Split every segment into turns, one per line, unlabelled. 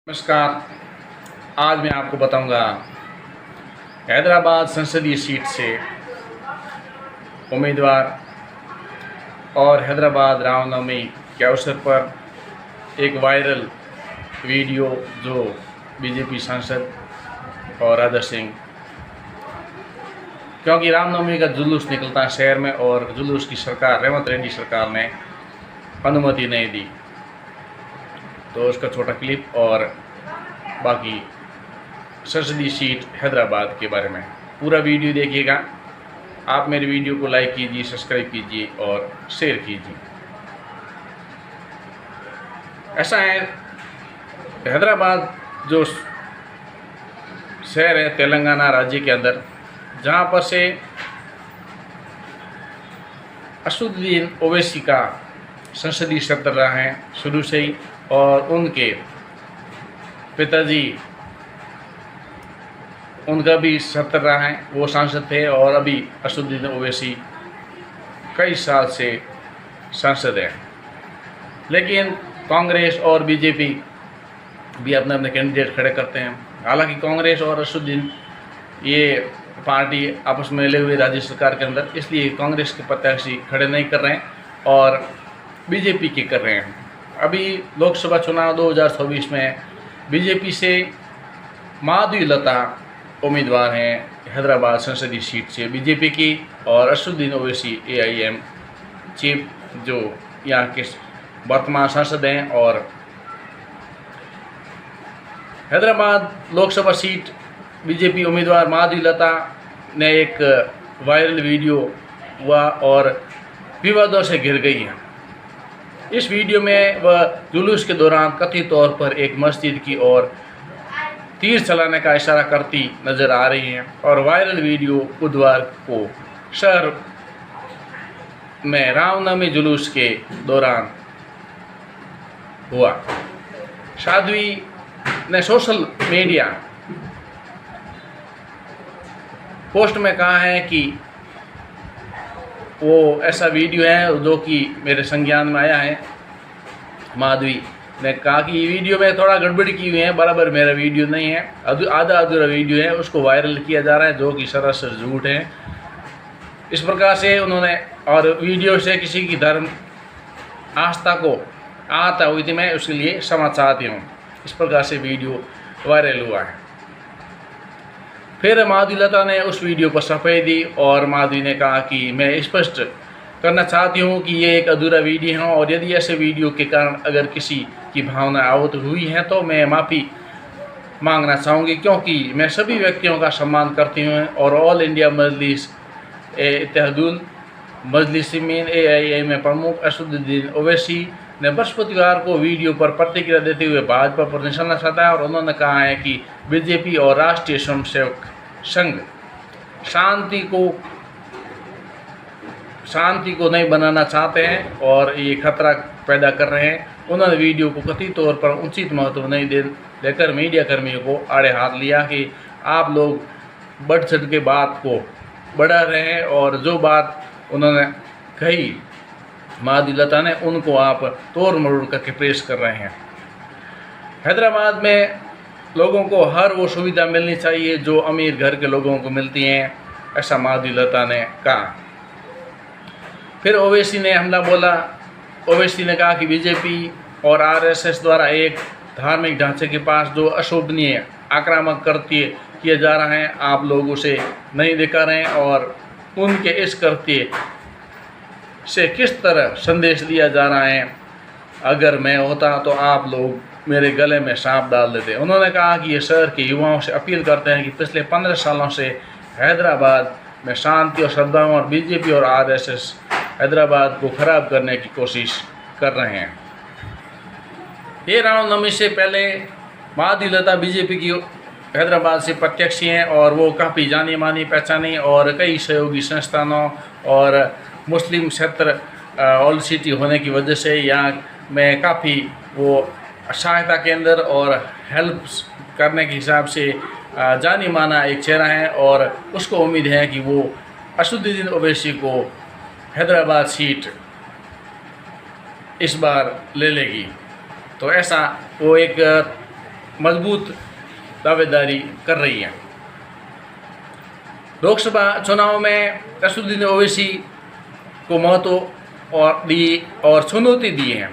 नमस्कार। आज मैं आपको बताऊंगा हैदराबाद संसदीय सीट से उम्मीदवार और हैदराबाद रामनवमी के अवसर पर एक वायरल वीडियो जो बीजेपी सांसद और राजा सिंह, क्योंकि रामनवमी का जुलूस निकलता है शहर में और जुलूस की सरकार रेवंत रेड्डी सरकार ने अनुमति नहीं दी, तो उसका छोटा क्लिप और बाकी संसदीय सीट हैदराबाद के बारे में पूरा वीडियो देखिएगा। आप मेरे वीडियो को लाइक कीजिए, सब्सक्राइब कीजिए और शेयर कीजिए। ऐसा है, हैदराबाद जो शहर है तेलंगाना राज्य के अंदर, जहाँ पर से असदुद्दीन ओवैसी का संसदीय सत्र रहा है शुरू से ही, और उनके पिताजी उनका भी सत्र रहा है, वो सांसद थे और अभी असदुद्दीन ओवैसी कई साल से सांसद है। लेकिन कांग्रेस और बीजेपी भी अपने अपने कैंडिडेट खड़े करते हैं। हालांकि कांग्रेस और असदुद्दीन ये पार्टी आपस में मिले हुए राज्य सरकार के अंदर, इसलिए कांग्रेस के प्रत्याशी खड़े नहीं कर रहे हैं और बीजेपी के कर रहे हैं। अभी लोकसभा चुनाव 2024 में बीजेपी से माधवीलता उम्मीदवार हैं हैदराबाद संसदीय सीट से बीजेपी की, और असदुद्दीन ओवैसी AIM चीफ जो यहाँ के वर्तमान सांसद हैं। और हैदराबाद लोकसभा सीट बीजेपी उम्मीदवार माधवीलता ने एक वायरल वीडियो हुआ और विवादों से घिर गई है। इस वीडियो में वह जुलूस के दौरान कथित तौर पर एक मस्जिद की ओर तीर चलाने का इशारा करती नजर आ रही हैं, और वायरल वीडियो बुधवार को शहर में रामनवमी जुलूस के दौरान हुआ। साध्वी ने सोशल मीडिया पोस्ट में कहा है कि वो ऐसा वीडियो है जो कि मेरे संज्ञान में आया है। माधवी ने कहा कि वीडियो में थोड़ा गड़बड़ी की हुई है, बराबर मेरा वीडियो नहीं है, आधा अधूरा वीडियो है, उसको वायरल किया जा रहा है जो कि सरासर झूठ है। इस प्रकार से उन्होंने, और वीडियो से किसी की धर्म आस्था को आहत हुई थी, मैं उसके लिए क्षमा चाहती हूँ। इस प्रकार से वीडियो वायरल हुआ है। फिर माधवीलता ने उस वीडियो पर सफाई दी और माधवी ने कहा कि मैं स्पष्ट करना चाहती हूँ कि ये एक अधूरा वीडियो है, और यदि ऐसे वीडियो के कारण अगर किसी की भावना आहत हुई है तो मैं माफ़ी मांगना चाहूँगी, क्योंकि मैं सभी व्यक्तियों का सम्मान करती हूँ। और ऑल इंडिया मजलिस इत्तेहादुल मजलिसिमीन AIM प्रमुख असदुद्दीन ओवैसी ने बृहस्पतिवार को वीडियो पर प्रतिक्रिया देते हुए भाजपा पर निशाना साधा, और उन्होंने कहा है कि बीजेपी और राष्ट्रीय स्वयंसेवक संघ शांति को नहीं बनाना चाहते हैं और ये खतरा पैदा कर रहे हैं। उन्होंने वीडियो को कथित तौर पर उचित महत्व नहीं देकर मीडिया कर्मियों को आड़े हाथ लिया कि आप लोग बढ़ चढ़ के बात को बढ़ा रहे हैं, और जो बात उन्होंने कही माधवीलता ने, उनको आप तोड़ मरोड़ करके पेश कर रहे हैं। हैदराबाद में लोगों को हर वो सुविधा मिलनी चाहिए जो अमीर घर के लोगों को मिलती हैं, ऐसा माधवीलता ने कहा। फिर ओवैसी ने हमला बोला। ओवैसी ने कहा कि बीजेपी और RSS द्वारा एक धार्मिक ढांचे के पास जो अशोभनीय आक्रामक कृत्य किए जा रहे हैं, आप लोग उसे नहीं दिखा रहे हैं, और उनके इस कृत्य से किस तरह संदेश दिया जा रहा है। अगर मैं होता तो आप लोग मेरे गले में सांप डाल देते। उन्होंने कहा कि ये शहर के युवाओं से अपील करते हैं कि पिछले 15 सालों से हैदराबाद में शांति और सद्भाव, और बीजेपी और RSS हैदराबाद को खराब करने की कोशिश कर रहे हैं। ये रामनवमी से पहले माधवीलता बीजेपी की हैदराबाद से प्रत्याशी हैं, और वो काफ़ी जानी मानी पहचानी, और कई सहयोगी संस्थानों और मुस्लिम क्षेत्र ऑल सिटी होने की वजह से यहाँ में काफ़ी वो सहायता केंद्र और हेल्प करने के हिसाब से जानी माना एक चेहरा है, और उसको उम्मीद है कि वो असदुद्दीन ओवैसी को हैदराबाद सीट इस बार ले लेगी। तो ऐसा वो एक मजबूत दावेदारी कर रही हैं। लोकसभा चुनाव में असदुद्दीन ओवैसी को महत्व और चुनौती दी है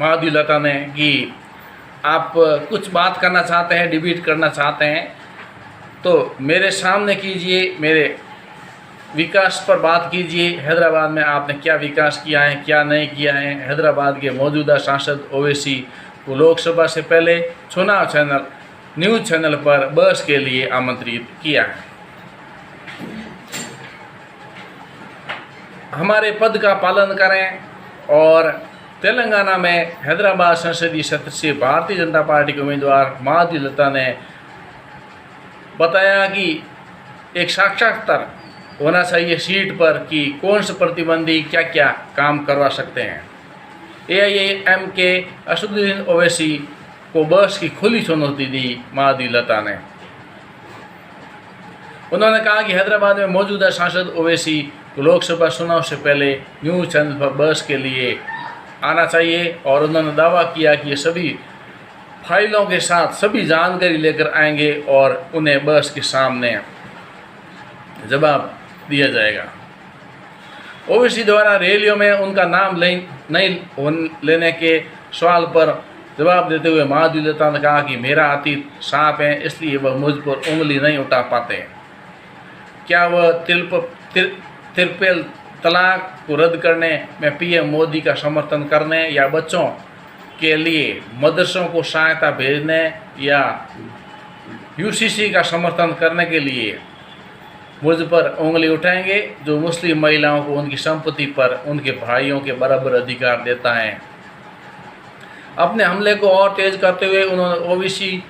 महाधिलता ने कि आप कुछ बात करना चाहते हैं, डिबेट करना चाहते हैं तो मेरे सामने कीजिए, मेरे विकास पर बात कीजिए। हैदराबाद में आपने क्या विकास किया है, क्या नहीं किया है। हैदराबाद के मौजूदा सांसद ओवैसी को लोकसभा से पहले चुनाव चैनल न्यूज़ चैनल पर बहस के लिए आमंत्रित किया है। हमारे पद का पालन करें। और तेलंगाना में हैदराबाद संसदीय क्षेत्र से भारतीय जनता पार्टी के उम्मीदवार महाधिलता ने बताया कि एक साक्षात्कार होना चाहिए सीट पर कि कौन से प्रतिबंधी क्या क्या काम करवा सकते हैं। AIM के असदुद्दीन ओवैसी को बहस की खुली चुनौती दी महाधिलता ने। उन्होंने कहा कि हैदराबाद में मौजूदा सांसद ओवैसी को लोकसभा चुनाव से पहले न्यूज़ चैनल पर बहस के लिए आना चाहिए और उन्होंने दावा किया कि ये सभी फाइलों के साथ सभी जानकारी लेकर आएंगे और उन्हें बहस के सामने जवाब दिया जाएगा। ओवैसी द्वारा रैलियों में उनका नाम नहीं लेने के सवाल पर जवाब देते हुए महाधिलता ने कहा कि मेरा अतीत साफ है, इसलिए वह मुझ पर उंगली नहीं उठा पाते। क्या वह त्रिपल तलाक को रद्द करने में PM मोदी का समर्थन करने या बच्चों के लिए मदरसों को सहायता भेजने या UCC का समर्थन करने के लिए मुझ पर उंगली उठाएंगे, जो मुस्लिम महिलाओं को उनकी संपत्ति पर उनके भाइयों के बराबर अधिकार देता है। अपने हमले को और तेज करते हुए उन्होंने ओवैसी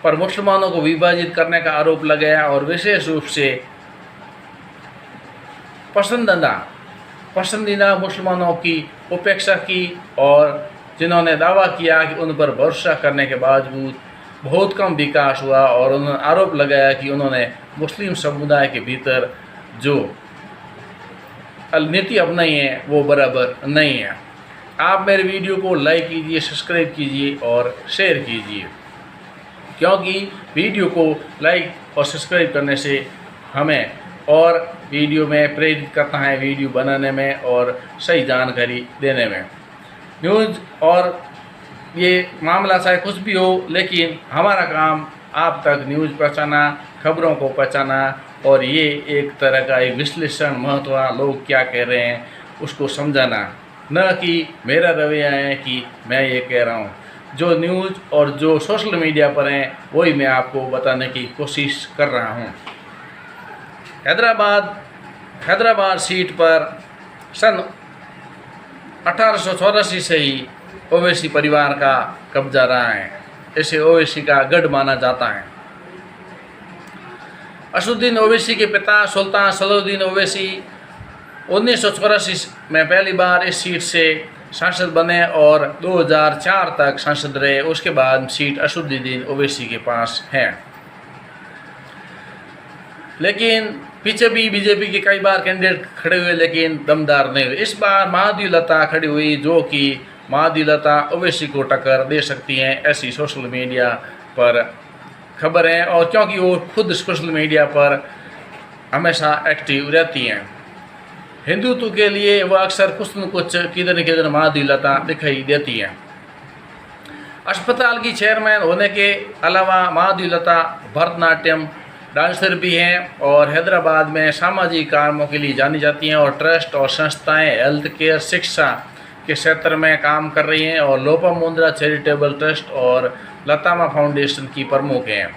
पर मुसलमानों को विभाजित करने का आरोप लगाया और विशेष रूप से पसंदीदा मुसलमानों की उपेक्षा की और जिन्होंने दावा किया कि उन पर भरोसा करने के बावजूद बहुत कम विकास हुआ। और उन्होंने आरोप लगाया कि उन्होंने मुस्लिम समुदाय के भीतर जो नीति अपनाई है वो बराबर नहीं है। आप मेरे वीडियो को लाइक कीजिए, सब्सक्राइब कीजिए और शेयर कीजिए, क्योंकि वीडियो को लाइक और सब्सक्राइब करने से हमें और वीडियो में प्रेरित करता है, वीडियो बनाने में और सही जानकारी देने में। न्यूज़ और ये मामला चाहे कुछ भी हो, लेकिन हमारा काम आप तक न्यूज़ पहुँचाना, खबरों को पहुँचाना और ये एक तरह का एक विश्लेषण महत्व लोग क्या कह रहे हैं उसको समझाना, न कि मेरा रवैया है कि मैं ये कह रहा हूँ। जो न्यूज़ और जो सोशल मीडिया पर हैं वही मैं आपको बताने की कोशिश कर रहा हूँ। हैदराबाद सीट पर सन 1884 से ही ओवैसी परिवार का कब्जा रहा है। इसे ओवैसी का गढ़ माना जाता है। असदुद्दीन ओवैसी के पिता सुल्तान सलाउद्दीन ओवैसी 1984 में पहली बार इस सीट से सांसद बने और 2004 तक सांसद रहे। उसके बाद सीट असदुद्दीन ओवैसी के पास है। लेकिन पीछे भी बीजेपी के कई बार कैंडिडेट खड़े हुए, लेकिन दमदार नहीं हुए। इस बार महाधिलता खड़ी हुई, जो कि महाधिलता ओवैसी को टक्कर दे सकती हैं, ऐसी सोशल मीडिया पर खबर है। और क्योंकि वो खुद सोशल मीडिया पर हमेशा एक्टिव रहती हैं, हिंदुत्व के लिए वह अक्सर कुछ न कुछ किधर न किधर महाधिलता दिखाई देती हैं। अस्पताल की चेयरमैन होने के अलावा महाधिलता भरतनाट्यम डांसर भी हैं और हैदराबाद में सामाजिक कामों के लिए जानी जाती हैं और ट्रस्ट और संस्थाएं हेल्थ केयर, शिक्षा के क्षेत्र में काम कर रही हैं और लोपामुद्रा चैरिटेबल ट्रस्ट और लतामा फाउंडेशन की प्रमुख हैं।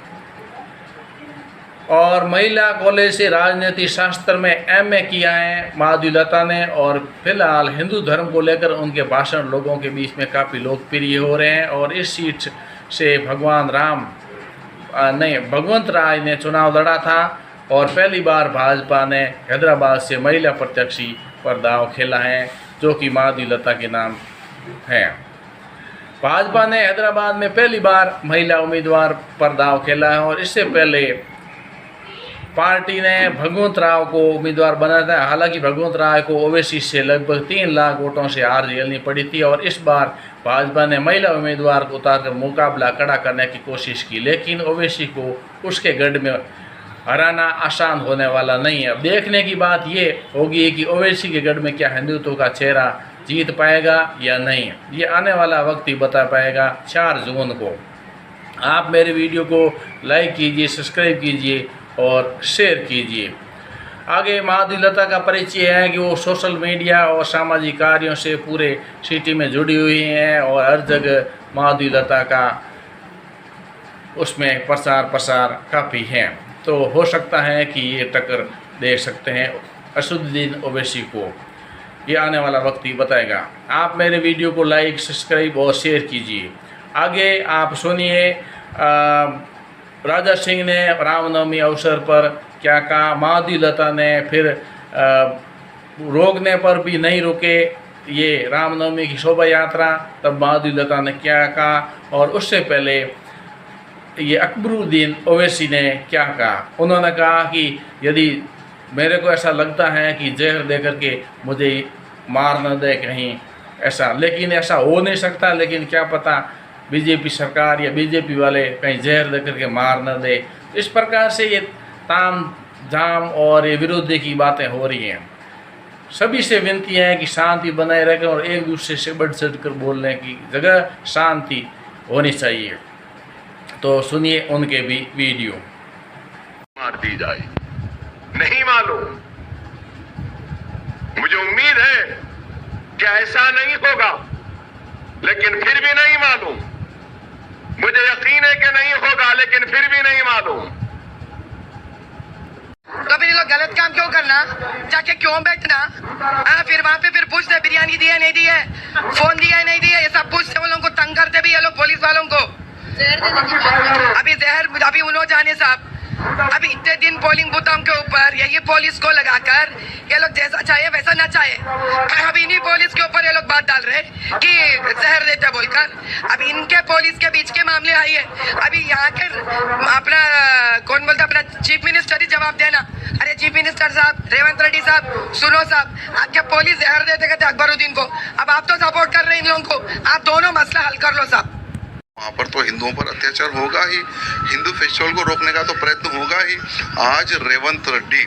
और महिला कॉलेज से राजनीति शास्त्र में MA किया है महाधिलता ने। और फिलहाल हिंदू धर्म को लेकर उनके भाषण लोगों के बीच में काफ़ी लोकप्रिय हो रहे हैं। और इस सीट से भगवंत राय ने चुनाव लड़ा था और पहली बार भाजपा ने हैदराबाद से महिला प्रत्याशी पर दाव खेला है, जो कि महाधिलता के नाम है। भाजपा ने हैदराबाद में पहली बार महिला उम्मीदवार पर दाव खेला है और इससे पहले पार्टी ने भगवंत राव को उम्मीदवार बनाया था। हालांकि भगवंत राव को ओवैसी से लगभग 3 लाख वोटों से हार झेलनी पड़ी थी और इस बार भाजपा ने महिला उम्मीदवार को उतारकर मुकाबला खड़ा करने की कोशिश की, लेकिन ओवैसी को उसके गढ़ में हराना आसान होने वाला नहीं है। अब देखने की बात ये होगी कि ओवैसी के गढ़ में क्या हिंदुत्व का चेहरा जीत पाएगा या नहीं, ये आने वाला वक्त ही बता पाएगा 4 जून को। आप मेरे वीडियो को लाइक कीजिए, सब्सक्राइब कीजिए और शेयर कीजिए। आगे माधुलता का परिचय है कि वो सोशल मीडिया और सामाजिक कार्यों से पूरे सिटी में जुड़ी हुई हैं और हर जगह माधुलता का उसमें प्रसार काफ़ी है। तो हो सकता है कि ये टक्कर दे सकते हैं असदुद्दीन ओवैसी को, ये आने वाला वक्त ही बताएगा। आप मेरे वीडियो को लाइक, सब्सक्राइब और शेयर कीजिए। आगे आप सुनिए राजा सिंह ने रामनवमी अवसर पर क्या कहा, माधुलता ने फिर रोकने पर भी नहीं रुके ये रामनवमी की शोभा यात्रा, तब माधुलता ने क्या कहा, और उससे पहले ये अकबरुद्दीन ओवैसी ने क्या कहा। उन्होंने कहा कि यदि मेरे को ऐसा लगता है कि जहर दे करके मुझे मार न दे कहीं ऐसा, लेकिन ऐसा हो नहीं सकता, लेकिन क्या पता बीजेपी सरकार या बीजेपी वाले कहीं जहर दे करके मार न दे। इस प्रकार से ये ताम झाम और ये विरोधी की बातें हो रही हैं। सभी से विनती है कि शांति बनाए रखें और एक दूसरे से बढ़ चढ़ कर बोलने की जगह शांति होनी चाहिए। तो सुनिए उनके भी वीडियो।
मार दी जाए नहीं मालूम, मुझे उम्मीद है कि ऐसा नहीं होगा, लेकिन फिर भी नहीं मालूम। मुझे यकीन है कि नहीं होगा, लेकिन फिर भी नहीं मालूम।
तो फिर ये लोग गलत काम क्यों करना, जाके क्यों बैठना? फिर वहाँ पे फिर पूछते बिरयानी दी है नहीं दी है, फोन दिया है नहीं दिया, ये सब पूछते, वो लोगों को तंग करते भी ये लोग पुलिस वालों को। अभी जहर अभी उन्होंने जाने साहब, अभी इतने दिन पोलिंग बूथों के ऊपर यही पुलिस को लगाकर ये लोग जैसा चाहे वैसा ना चाहे, अभी इन्हीं पुलिस के ऊपर ये लोग बात डाल रहे कि जहर देते बोलकर। अभी इनके पुलिस के बीच के मामले आई है। अभी यहाँ के अपना कौन बोलता, अपना चीफ मिनिस्टर ही जवाब देना। अरे चीफ मिनिस्टर साहब, रेवंत रेड्डी साहब, सुनो साहब, आपके पुलिस जहर देते कहते अकबरुद्दीन को, अब आप तो सपोर्ट कर रहे हैं इन लोगों को, आप दोनों मसला हल कर लो साहब।
वहाँ पर तो हिंदुओं पर अत्याचार होगा ही, हिंदू फेस्टिवल को रोकने का तो प्रयत्न होगा ही। आज रेवंत रेड्डी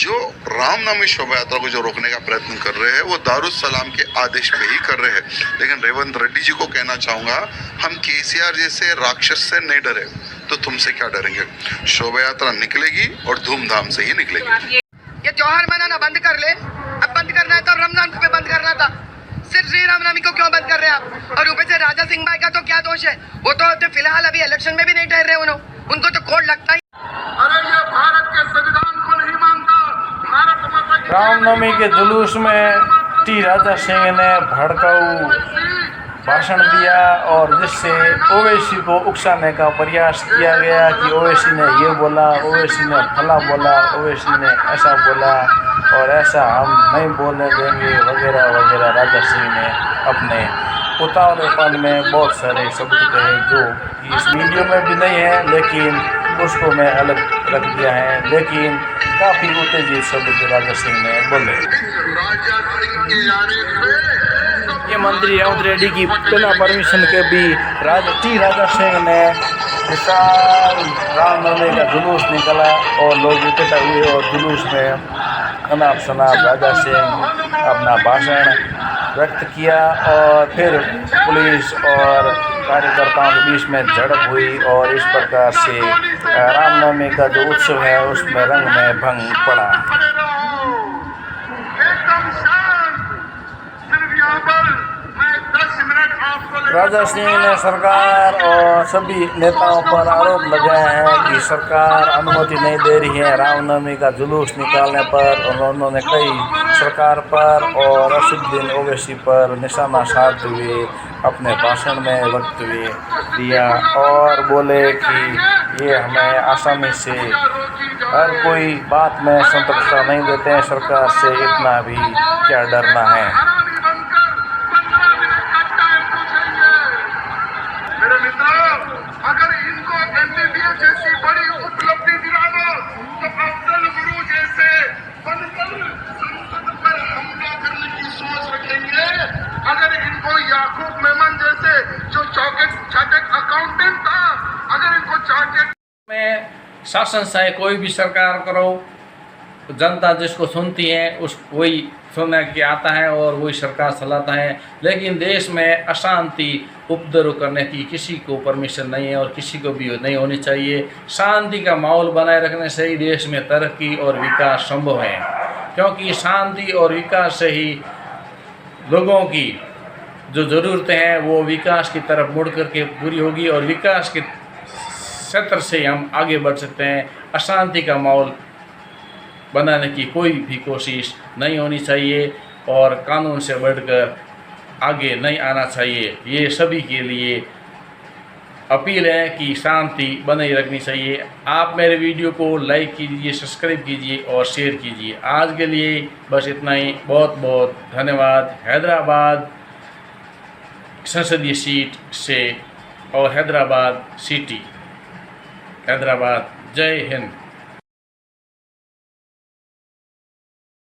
जो रामनवमी शोभा यात्रा को जो रोकने का प्रयत्न कर रहे हैं, वो दारुस्सलाम के आदेश पे ही कर रहे हैं। लेकिन रेवंत रेड्डी जी को कहना चाहूँगा, हम केसीआर जैसे राक्षस से नहीं डरे तो तुमसे क्या डरेंगे। शोभा यात्रा निकलेगी और धूमधाम से ही निकलेगी।
ये त्योहार मनाना बंद कर ले, अब बंद करना है तो रमजान पे बंद करना था, सिर्फ श्री रामनवमी को क्यों बंद कर रहे हैं आप? और ऊपर से राजा सिंह भाई का तो क्या दोष है, वो तो फिलहाल अभी इलेक्शन में भी नहीं ठहर रहे, उनको तो कोड लगता ही।
अरे ये भारत के संविधान को नहीं मानता, भारत माता की
रामनवमी के जुलूस में टी राजा सिंह ने भड़काऊ भाषण दिया और जिससे ओवैसी को उकसाने का प्रयास किया गया कि ओवैसी ने ये बोला, ओवैसी ने फला बोला, ओवैसी ने ऐसा बोला और ऐसा हम नहीं बोलने देंगे वगैरह वगैरह। राजा सिंह ने अपने उतावलेपन में बहुत सारे शब्द कहे जो इस वीडियो में भी नहीं है, लेकिन उसको मैं अलग रख दिया है, लेकिन काफ़ी उत्तेजित शब्द राजा सिंह ने बोले। ये मंत्री रेवंत रेड्डी की बिना परमिशन के भी राजा सिंह ने विशाल रामनवमी का जुलूस निकाला और लोग इकट्ठा हुए और जुलूस में अनाप शनाप राजा सिंह अपना भाषण व्यक्त किया और फिर पुलिस और कार्यकर्ताओं के बीच में झड़प हुई और इस प्रकार से रामनवमी का जो उत्सव है उसमें रंग में भंग पड़ा। राजा सिंह ने सरकार और सभी नेताओं पर आरोप लगाया है कि सरकार अनुमति नहीं दे रही है रामनवमी का जुलूस निकालने पर, और उन्होंने कई सरकार पर और असदुद्दीन ओवैसी पर निशाना साधते हुए अपने भाषण में वक्तव्य दिया और बोले कि ये हमें आसानी से हर कोई बात में संतुष्टता नहीं देते हैं, सरकार से इतना भी क्या डरना है।
अगर इनको एनडीए जैसी बड़ी उपलब्धि दिला दो तो
में शासन चाहे कोई भी सरकार करो, जनता जिसको सुनती है उस वही सुनने के आता है और वही सरकार चलाता है। लेकिन देश में अशांति उपद्रव करने की किसी को परमिशन नहीं है और किसी को भी नहीं होनी चाहिए। शांति का माहौल बनाए रखने से ही देश में तरक्की और विकास संभव है, क्योंकि शांति और विकास से ही लोगों की जो ज़रूरतें हैं वो विकास की तरफ मुड़ करके पूरी होगी और विकास के क्षेत्र से हम आगे बढ़ सकते हैं। अशांति का माहौल बनाने की कोई भी कोशिश नहीं होनी चाहिए और कानून से बढ़कर आगे नहीं आना चाहिए। ये सभी के लिए अपील है कि शांति बनाए रखनी चाहिए। आप मेरे वीडियो को लाइक कीजिए, सब्सक्राइब कीजिए और शेयर कीजिए। आज के लिए बस इतना ही। बहुत बहुत धन्यवाद। हैदराबाद संसदीय सीट से और हैदराबाद सिटी, हैदराबाद। जय हिंद।